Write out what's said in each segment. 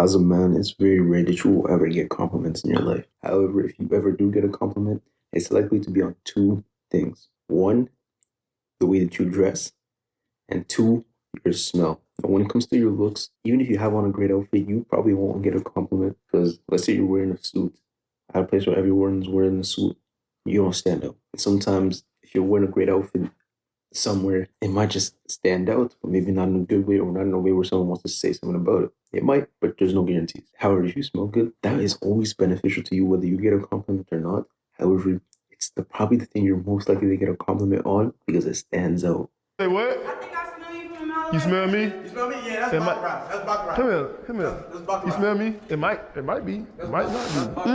As a man, it's very rare that you will ever get compliments in your life. However, if you ever do get a compliment, it's likely to be on two things. One, the way that you dress, and two, your smell. And when it comes to your looks, even if you have on a great outfit, you probably won't get a compliment because let's say you're wearing a suit at a place where everyone's wearing a suit, you don't stand out. And sometimes if you're wearing a great outfit somewhere, it might just stand out, but maybe not in a good way or not in a way where someone wants to say something about it. It might, but there's no guarantees. However, if you smell good, that is always beneficial to you, whether you get a compliment or not. However, it's probably the thing you're most likely to get a compliment on because it stands out. Say what? I think I smell you from a mile away. You smell me? You smell me? Yeah, that's baccarat. That's baccarat. Come here. That's baccarat. You smell me? It might be. It might not be.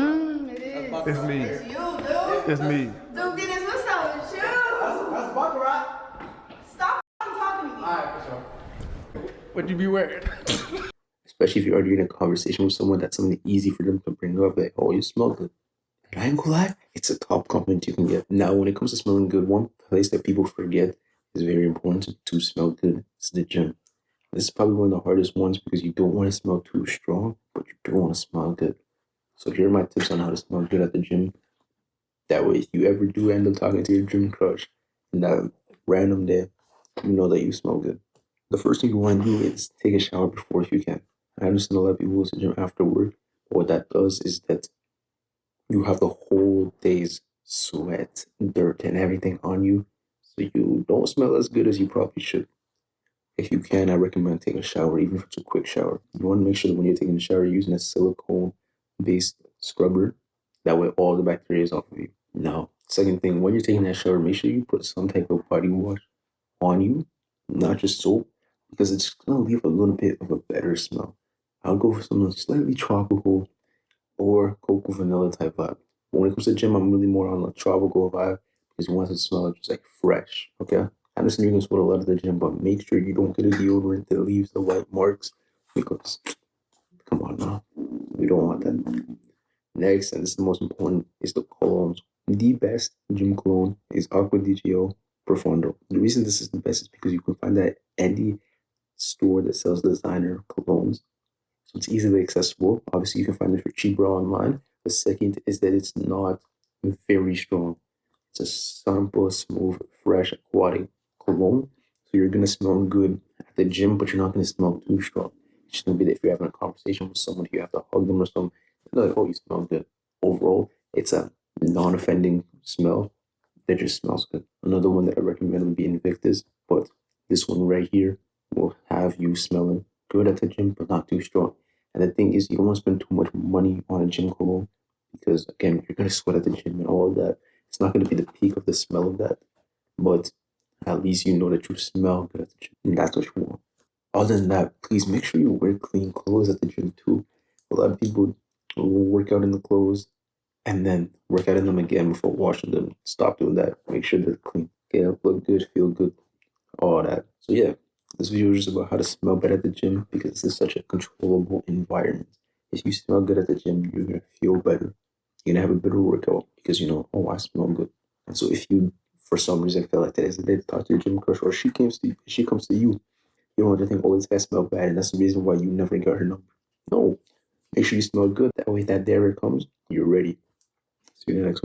It is. It's me. It's you, dude. It's me. Dude, Dennis, what's up with you? That's baccarat. Stop talking to me. All right, for sure. What you be wearing? Especially if you're already in a conversation with someone, that's something easy for them to bring up. Like, oh, you smell good. And I ain't gonna lie, it's a top compliment you can get. Now, when it comes to smelling good, one place that people forget is very important to smell good. It's the gym. This is probably one of the hardest ones because you don't want to smell too strong, but you do want to smell good. So here are my tips on how to smell good at the gym. That way, if you ever do end up talking to your gym crush and that random day, you know that you smell good. The first thing you want to do is take a shower before if you can. I understand a lot of people go to the gym after work. But what that does is that you have the whole day's sweat, dirt, and everything on you. So you don't smell as good as you probably should. If you can, I recommend taking a shower, even if it's a quick shower. You want to make sure that when you're taking a shower, you're using a silicone-based scrubber. That way all the bacteria is off of you. Now, second thing, when you're taking that shower, make sure you put some type of body wash on you, not just soap, because it's going to leave a little bit of a better smell. I'll go for something slightly tropical or cocoa vanilla type vibe. But when it comes to gym, I'm really more on a tropical vibe because you want it to smell just like fresh. Okay. I understand you're gonna sweat a lot at the gym, but make sure you don't get a deodorant that leaves the white marks because come on now. We don't want that. Next, and this is the most important, is the colognes. The best gym cologne is Acqua di Giò Profondo. The reason this is the best is because you can find that at any store that sells designer colognes. So it's easily accessible. Obviously, you can find it for cheaper online. The second is that it's not very strong. It's a simple, smooth, fresh, aquatic cologne. So you're gonna smell good at the gym, but you're not gonna smell too strong. It's just gonna be that if you're having a conversation with someone, you have to hug them or something. They're like, oh, you smell good. Overall, it's a non-offending smell that just smells good. Another one that I recommend would be Invictus, but this one right here will have you smelling good at the gym, but not too strong. And the thing is, you don't want to spend too much money on a gym cologne because, again, you're going to sweat at the gym and all of that. It's not going to be the peak of the smell of that, but at least you know that you smell good at the gym, and that's what you want. Other than that, please make sure you wear clean clothes at the gym too. A lot of people will work out in the clothes and then work out in them again before washing them. Stop doing that. Make sure they're clean. Get up, look good, feel good, all that. So yeah, this video is just about how to smell better at the gym because this is such a controllable environment. If you smell good at the gym, you're gonna feel better. You're gonna have a better workout because you know, oh, I smell good. And so if you, for some reason, feel like today's the day to talk to your gym crush, or she comes to you, you don't have to think, oh, this guy smells bad, and that's the reason why you never got her number. No, make sure you smell good. That way, that day comes, you're ready. See you in the next one.